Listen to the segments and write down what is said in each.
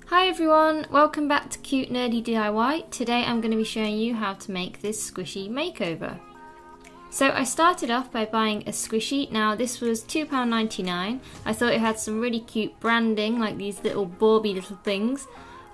Hi everyone, welcome back to Cute Nerdy DIY. Today I'm going to be showing you how to make this squishy makeover. So I started off by buying a squishy. Now this was £2.99. I thought it had some really cute branding, like these little Barbie little things.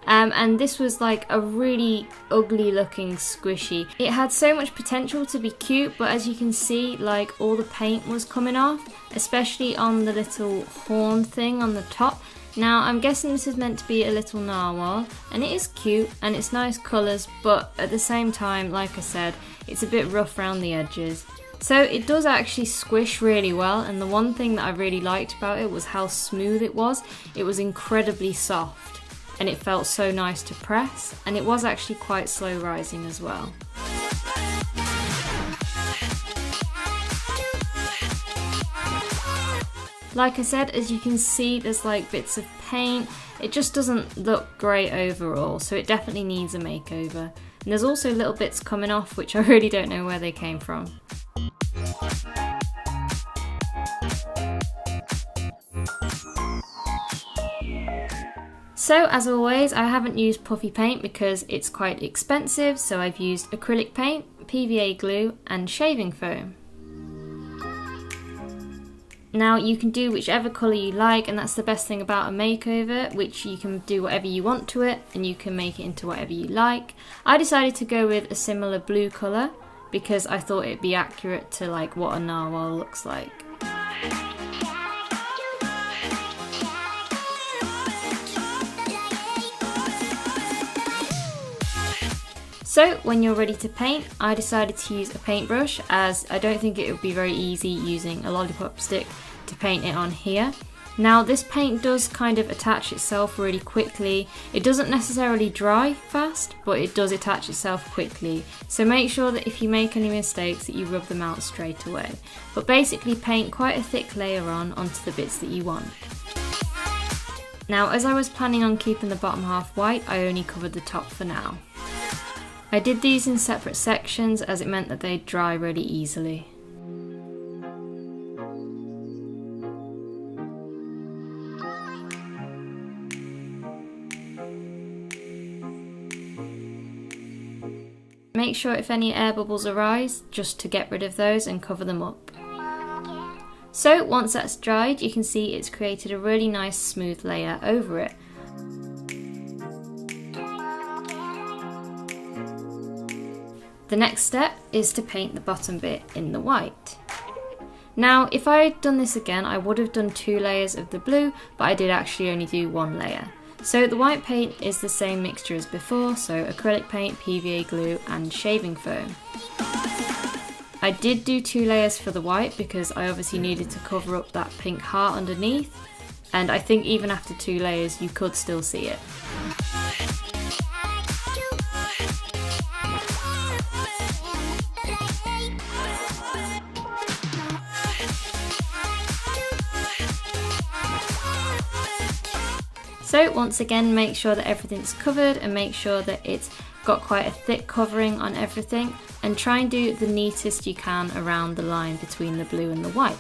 And this was like a really ugly looking squishy. It had so much potential to be cute, but as you can see, like all the paint was coming off, especially on the little horn thing on the top. Now I'm guessing this is meant to be a little narwhal, and it is cute and it's nice colours, but at the same time, like I said, it's a bit rough around the edges. So it does actually squish really well, and the one thing that I really liked about it was how smooth it was. It was incredibly soft and it felt so nice to press, and it was actually quite slow rising as well. Like I said, as you can see, there's like bits of paint. It just doesn't look great overall, so it definitely needs a makeover. And there's also little bits coming off, which I really don't know where they came from. So as always, I haven't used Puffy paint because it's quite expensive, so I've used acrylic paint, PVA glue and shaving foam. Now you can do whichever colour you like, and that's the best thing about a makeover, which you can do whatever you want to it and you can make it into whatever you like. I decided to go with a similar blue colour because I thought it'd be accurate to like what a narwhal looks like. So when you're ready to paint, I decided to use a paintbrush, as I don't think it would be very easy using a lollipop stick to paint it on here. Now this paint does kind of attach itself really quickly. It doesn't necessarily dry fast, but it does attach itself quickly. So make sure that if you make any mistakes that you rub them out straight away. But basically paint quite a thick layer onto the bits that you want. Now as I was planning on keeping the bottom half white, I only covered the top for now. I did these in separate sections as it meant that they'd dry really easily. Make sure if any air bubbles arise, just to get rid of those and cover them up. So once that's dried, you can see it's created a really nice smooth layer over it. The next step is to paint the bottom bit in the white. Now if I had done this again, I would have done 2 layers of the blue, but I did actually only do 1 layer. So the white paint is the same mixture as before, so acrylic paint, PVA glue and shaving foam. I did do 2 layers for the white because I obviously needed to cover up that pink heart underneath, and I think even after 2 layers you could still see it. So once again, make sure that everything's covered and make sure that it's got quite a thick covering on everything, and try and do the neatest you can around the line between the blue and the white.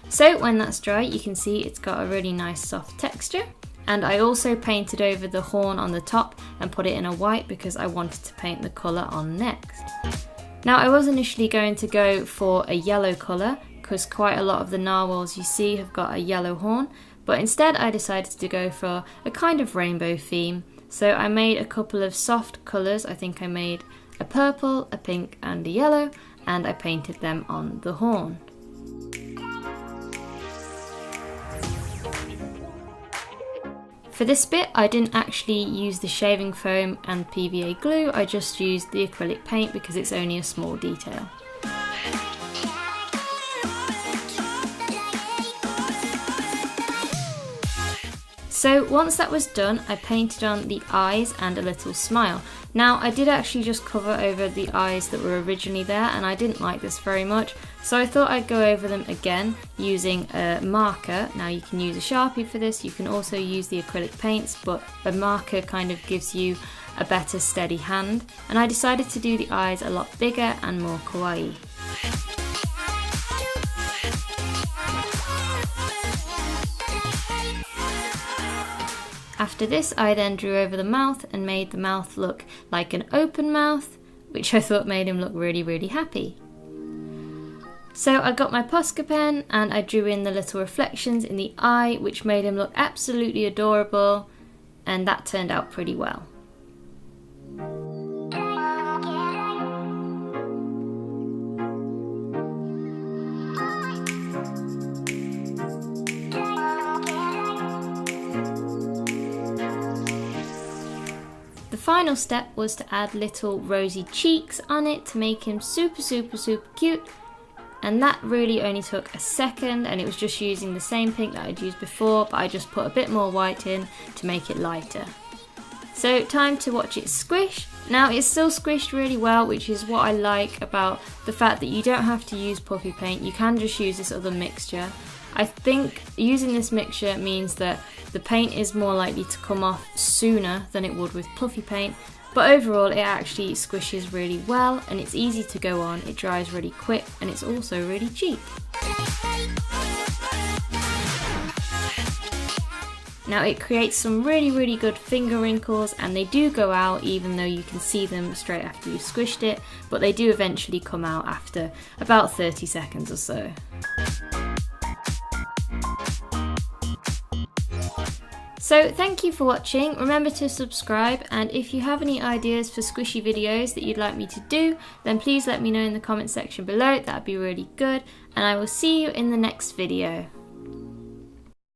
So when that's dry, you can see it's got a really nice soft texture, and I also painted over the horn on the top and put it in a white because I wanted to paint the colour on next. Now I was initially going to go for a yellow colour because quite a lot of the narwhals you see have got a yellow horn, but instead I decided to go for a kind of rainbow theme. So I made a couple of soft colours. I think I made a purple, a pink and a yellow, and I painted them on the horn. For this bit I didn't actually use the shaving foam and PVA glue, I just used the acrylic paint because it's only a small detail. So once that was done, I painted on the eyes and a little smile. Now I did actually just cover over the eyes that were originally there, and I didn't like this very much, so I thought I'd go over them again using a marker. Now you can use a Sharpie for this, you can also use the acrylic paints, but a marker kind of gives you a better steady hand, and I decided to do the eyes a lot bigger and more kawaii. After this, I then drew over the mouth and made the mouth look like an open mouth, which I thought made him look really, really happy. So I got my Posca pen and I drew in the little reflections in the eye, which made him look absolutely adorable, and that turned out pretty well. The final step was to add little rosy cheeks on it to make him super, super, super cute. And that really only took a second, and it was just using the same pink that I'd used before, but I just put a bit more white in to make it lighter. So time to watch it squish. Now it's still squished really well, which is what I like about the fact that you don't have to use Puffy paint, you can just use this other mixture. I think using this mixture means that the paint is more likely to come off sooner than it would with Puffy paint, but overall it actually squishes really well and it's easy to go on, it dries really quick, and it's also really cheap. Now it creates some really, really good finger wrinkles, and they do go out even though you can see them straight after you've squished it, but they do eventually come out after about 30 seconds or so. So thank you for watching, remember to subscribe, and if you have any ideas for squishy videos that you'd like me to do, then please let me know in the comment section below, that'd be really good, and I will see you in the next video.